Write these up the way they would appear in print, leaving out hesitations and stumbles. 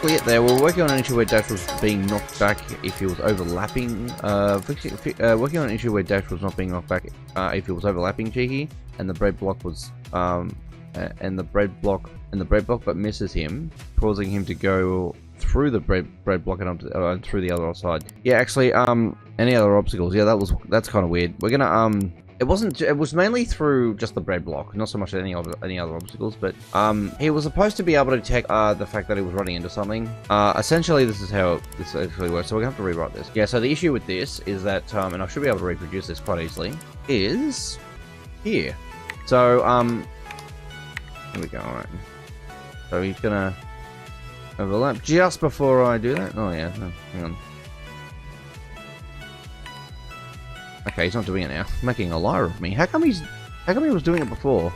basically it there. We're working on an issue where Dash was being knocked back if he was overlapping. Working on an issue where Dash was not being knocked back if he was overlapping Cheeky, and the bread block was and the bread block but misses him, causing him to go through the bread block and onto, through the other side. Yeah, actually, any other obstacles? Yeah, that's kind of weird. We're gonna it was mainly through just the bread block, not so much any other obstacles, but he was supposed to be able to detect the fact that he was running into something. Essentially, this is how this actually works, so we're gonna have to rewrite this. Yeah, so the issue with this is that, and I should be able to reproduce this quite easily, is here. So, here we go, alright. So he's gonna overlap just before I do that. Oh yeah, no, hang on. Okay, he's not doing it now. Making a liar of me. How come he was doing it before?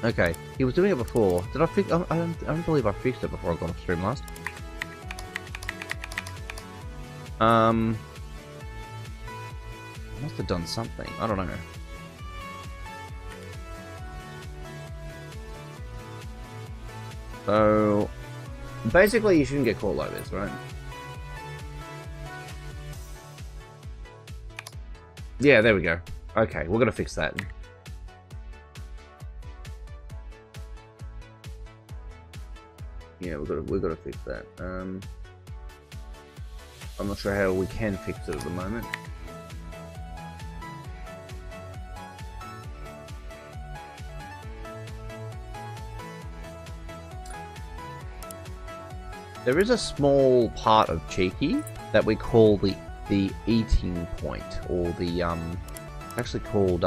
Okay, he was doing it before. Did I fix? I don't believe I fixed it before I got off stream last. I must have done something. I don't know. So basically, you shouldn't get caught like this, right? Yeah, there we go. Okay, we're gonna fix that. Yeah, we've got to fix that. I'm not sure how we can fix it at the moment. There is a small part of Cheeky that we call the eating point, or the actually called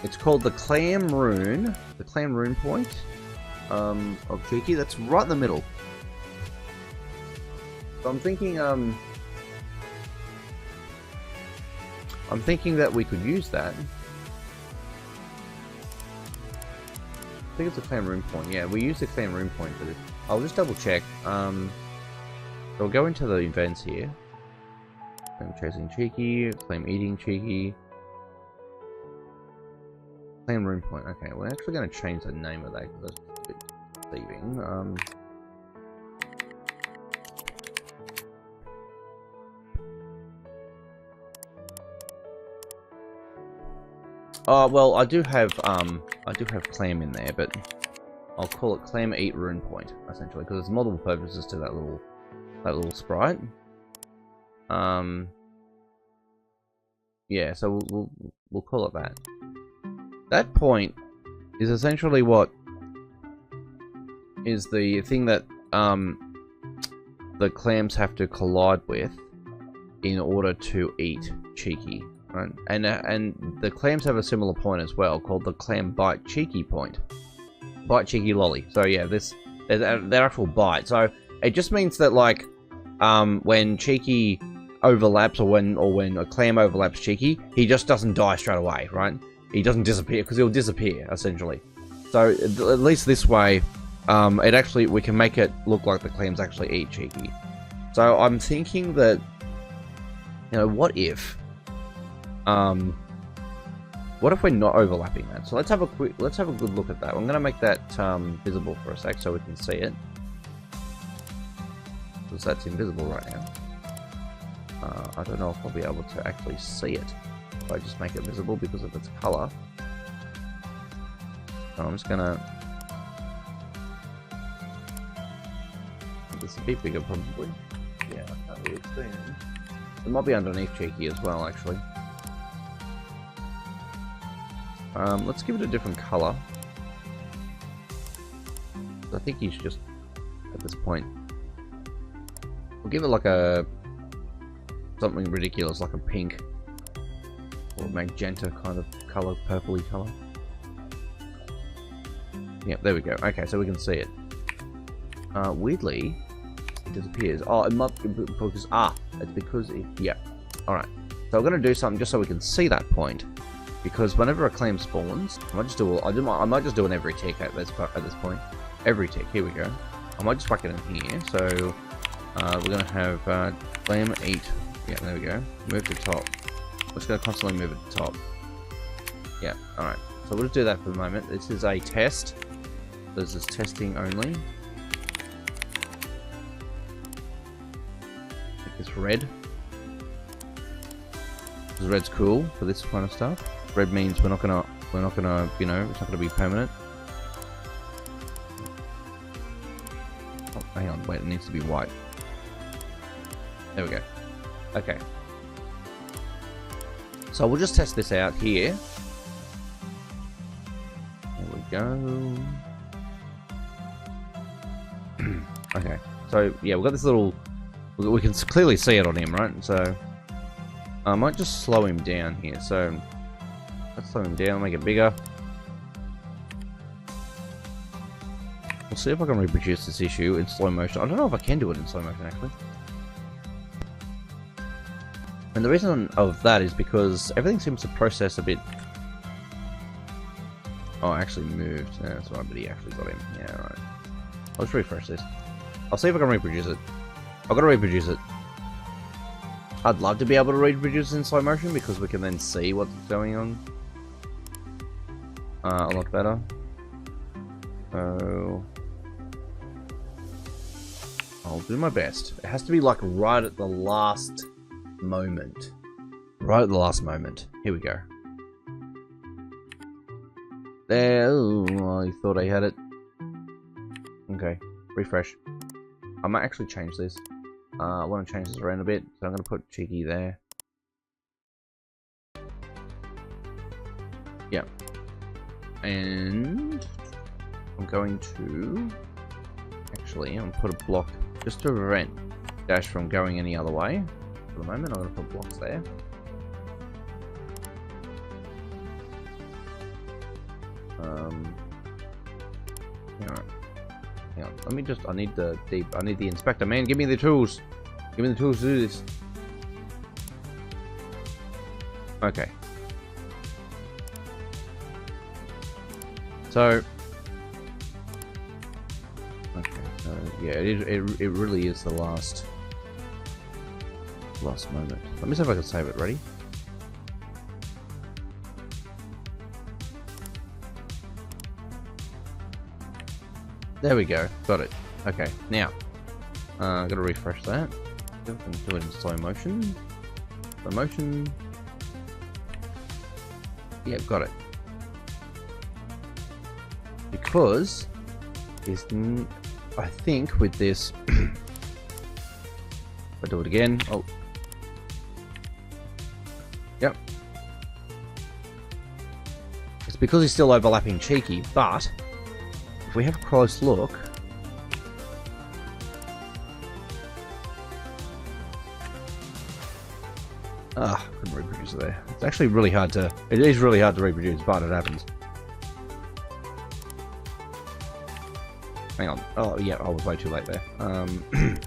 it's called the clam rune point of Cheeky. That's right in the middle. So I'm thinking that we could use that. I think it's a clam rune point. Yeah, we use the clam rune point for this. I'll just double check. So we'll go into the events here. Claim chasing Cheeky, claim eating Cheeky, claim rune point. Okay, we're actually going to change the name of that because that's a bit deceiving. Oh well, I do have clam in there, but I'll call it clam eat rune point essentially because there's multiple purposes to that little sprite. Yeah, so we'll call it that. That point is essentially what is the thing that the clams have to collide with in order to eat Cheeky, right? And the clams have a similar point as well, called the clam bite Cheeky point. Bite Cheeky lolly. So yeah, their actual bite. So it just means that, like, when Cheeky overlaps, or when a clam overlaps Cheeky, he just doesn't die straight away, right? He doesn't disappear, because he'll disappear, essentially. So, at least this way, we can make it look like the clams actually eat Cheeky. So, I'm thinking that, you know, what if we're not overlapping that? So, let's have a good look at that. I'm gonna make that, visible for a sec, so we can see it. Because that's invisible right now. I don't know if I'll be able to actually see it if I just make it visible because of its color. So I'm just gonna make this a bit bigger probably. Yeah, I can't really see it. It might be underneath Cheeky as well, actually. Let's give it a different color. I think he's just at this point. We'll give it like something ridiculous, like a pink or magenta kind of color, purpley color. Yep, there we go. Okay, so we can see it. Weirdly, it disappears. Oh, it might be because it's because yeah. All right. So I'm gonna do something just so we can see that point, because whenever a clam spawns, I might just do an every tick at this point. Every tick. Here we go. I might just whack it in here. So. We're going to have clam eat. Yeah, there we go. Move to top. We're just going to constantly move it to top. Yeah, alright. So we'll just do that for the moment. This is a test. There's this testing only. Make this red. Because red's cool for this kind of stuff. Red means we're not gonna, you know, it's not gonna be permanent. Oh, hang on, wait, it needs to be white. There we go. Okay. So we'll just test this out here. There we go. Okay. So yeah, we've got this little. We can clearly see it on him, right? So I might just slow him down here. So let's slow him down, make it bigger. We'll see if I can reproduce this issue in slow motion. I don't know if I can do it in slow motion actually. And the reason of that is because everything seems to process a bit. Oh, actually moved. Yeah, that's right, but he actually got him. Yeah, right. I'll just refresh this. I'll see if I can reproduce it. I've got to reproduce it. I'd love to be able to reproduce it in slow motion because we can then see what's going on a lot better. So I'll do my best. It has to be like right at the last moment. Right at the last moment. Here we go. There. Oh, I thought I had it. Okay. Refresh. I might actually change this. I want to change this around a bit, so I'm going to put Cheeky there. Yeah. And I'm going to actually, I'm going to put a block just to prevent Dash from going any other way. For the moment, I'm going to put blocks there. Hang on. Let me just. I need the inspector, man. Give me the tools. Give me the tools to do this. Okay. So. Okay. Yeah, it really is the last moment. Let me see if I can save it. Ready? There we go. Got it. Okay. Now, gotta refresh that. Do it in slow motion. Slow motion. Yeah, got it. Because I think with this, if I do it again. Oh. Yep. It's because he's still overlapping Cheeky, but if we have a close look, couldn't reproduce it there. It's actually really hard to. It is really hard to reproduce, but it happens. Hang on. Oh yeah, I was way too late there. Hang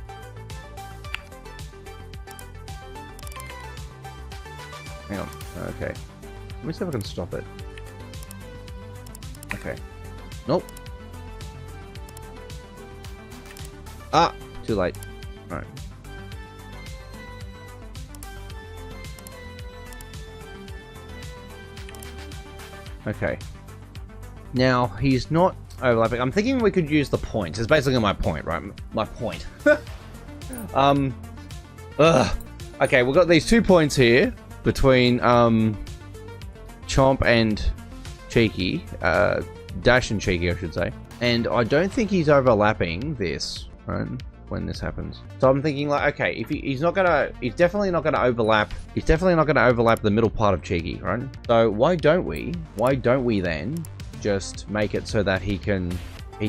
on. Okay. Let me see if I can stop it. Okay. Nope. Ah, too late. Alright. Okay. Now, he's not overlapping. I'm thinking we could use the point. It's basically my point, right? My point. Okay, we've got these 2 points here between Chomp and Cheeky. Dash and Cheeky, I should say. And I don't think he's overlapping this, right? When this happens. So I'm thinking like, okay, if he's definitely not gonna overlap the middle part of Cheeky, right? So why don't we then just make it so that he can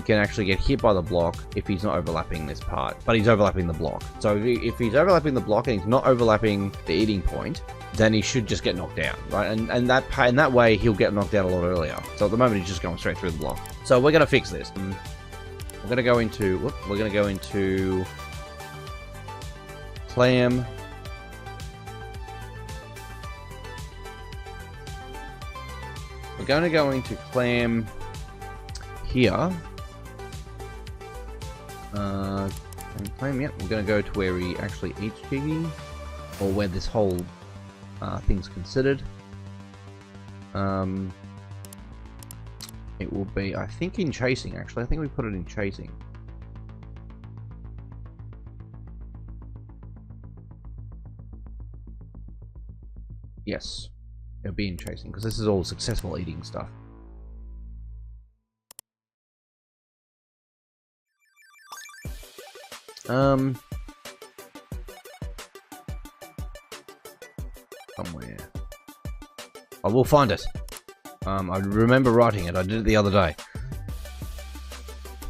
actually get hit by the block if he's not overlapping this part, but he's overlapping the block. So if he's overlapping the block and he's not overlapping the eating point, then he should just get knocked down, right? And that way he'll get knocked out a lot earlier. So at the moment he's just going straight through the block. So we're gonna fix this. We're gonna go into clam. We're gonna go into clam here. Clam, yep. We're gonna go to where he actually eats Cheeky, or where this whole thing's considered. it will be, I think, in chasing, actually. I think we put it in chasing. Yes, it'll be in chasing, because this is all successful eating stuff. Somewhere. I will find it. I remember writing it. I did it the other day.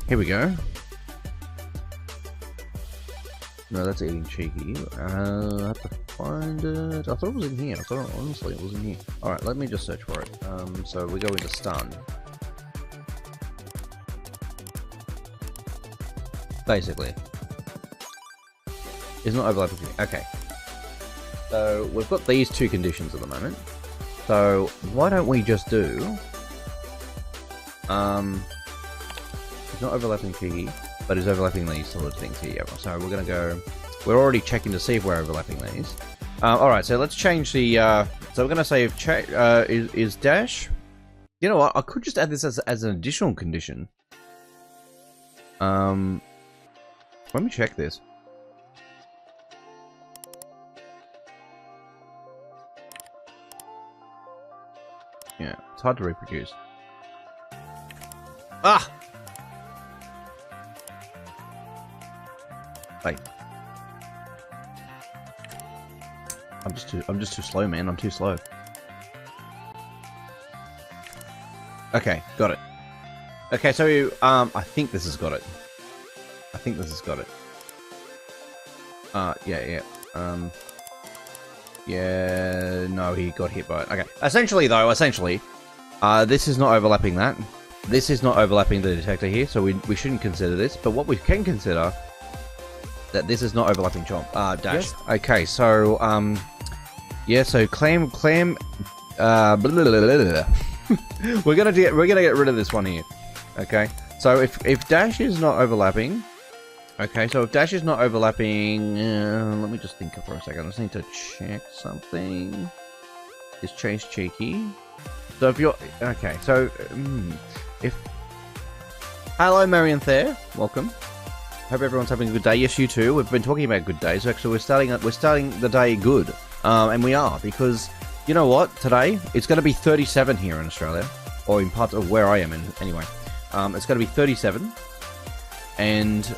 Here we go. No, that's eating cheeky. I have to find it. I thought it was in here. I thought, honestly, it was in here. Alright, let me just search for it. So we go into stun. Basically. It's not overlapping. Okay. So we've got these two conditions at the moment. So why don't we just do it's not overlapping cheeky, but it's overlapping these sort of things here. So we're gonna go, we're already checking to see if we're overlapping these. Alright, so let's change the so we're gonna say if is dash. You know what, I could just add this as an additional condition. Let me check this. Yeah, it's hard to reproduce. Ah! Wait. I'm just too slow, man. I'm too slow. Okay, got it. Okay, so I think this has got it. I think this has got it. Yeah. Yeah, no, he got hit by it. Okay. Essentially, though, this is not overlapping that. This is not overlapping the detector here, so we shouldn't consider this. But what we can consider, that this is not overlapping Chomp. Dash. Yes. Okay, so, yeah, so clam, blah, blah, blah, blah. we're gonna get rid of this one here. Okay, so if dash is not overlapping. Okay, so if dash is not overlapping, let me just think for a second. I just need to check something. Is chase cheeky? So if you're okay, so if hello Marion Thayer, welcome. Hope everyone's having a good day. Yes, you too. We've been talking about good days. Actually, we're starting the day good, and we are, because you know what? Today it's going to be 37 here in Australia, or in parts of where I am. Anyway, it's going to be 37, and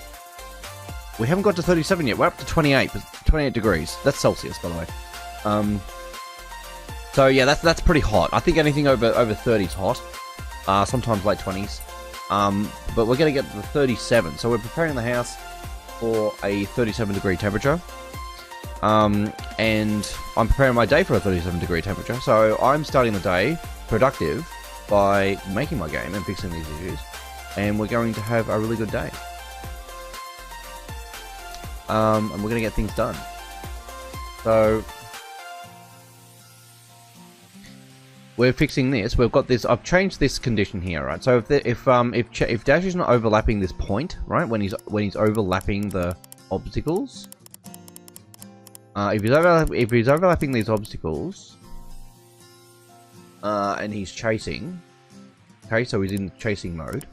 we haven't got to 37 yet. We're up to 28 degrees. That's Celsius, by the way. So yeah, that's pretty hot. I think anything over 30 is hot. Sometimes late 20s. But we're gonna get to 37. So we're preparing the house for a 37 degree temperature. And I'm preparing my day for a 37 degree temperature. So I'm starting the day productive by making my game and fixing these issues. And we're going to have a really good day. And we're going to get things done. So we're fixing this. We've got this. I've changed this condition here, right? So if dash is not overlapping this point, right, when he's overlapping the obstacles, if he's overlapping these obstacles, and he's chasing, okay, so he's in chasing mode.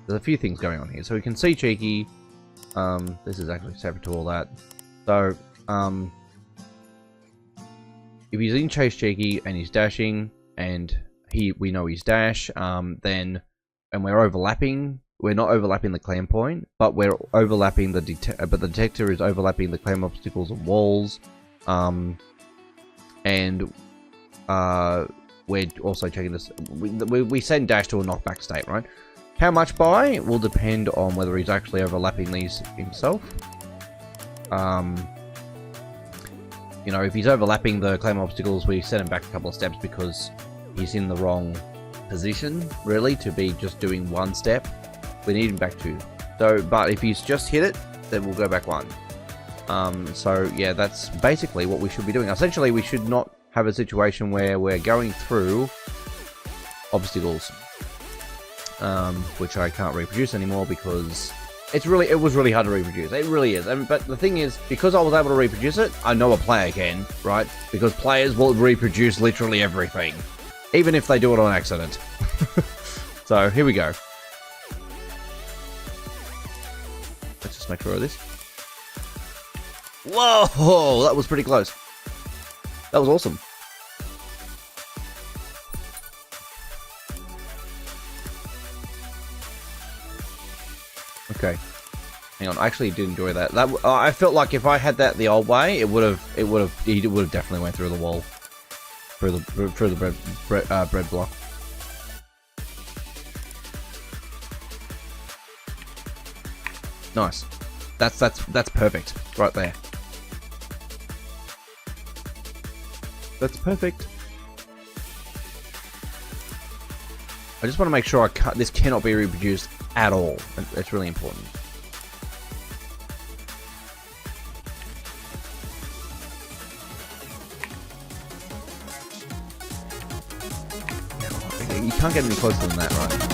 There's a few things going on here. So we can see cheeky. This is actually separate to all that. So, if he's in chase cheeky and he's dashing, and we know he's dash, and we're overlapping. We're not overlapping the clam point, but we're overlapping the detector is overlapping the clam obstacles and walls, and we're also checking this. We send dash to a knockback state, right? How much by will depend on whether he's actually overlapping these himself. You know, if he's overlapping the claim obstacles, we send him back a couple of steps because he's in the wrong position, really, to be just doing one step. We need him back two. So, but if he's just hit it, then we'll go back one. So yeah, that's basically what we should be doing. Essentially, we should not have a situation where we're going through obstacles. Which I can't reproduce anymore because it was really hard to reproduce. It really is. But the thing is, because I was able to reproduce it, I know a player can, right? Because players will reproduce literally everything, even if they do it on accident. So here we go. Let's just make sure of this. Whoa, that was pretty close. That was awesome. Okay. Hang on, I actually did enjoy that. I felt like if I had that the old way, he would have definitely went through the wall, through the bread block. Nice. That's perfect right there. That's perfect. I just want to make sure this cannot be reproduced at all. It's really important. You can't get any closer than that, right?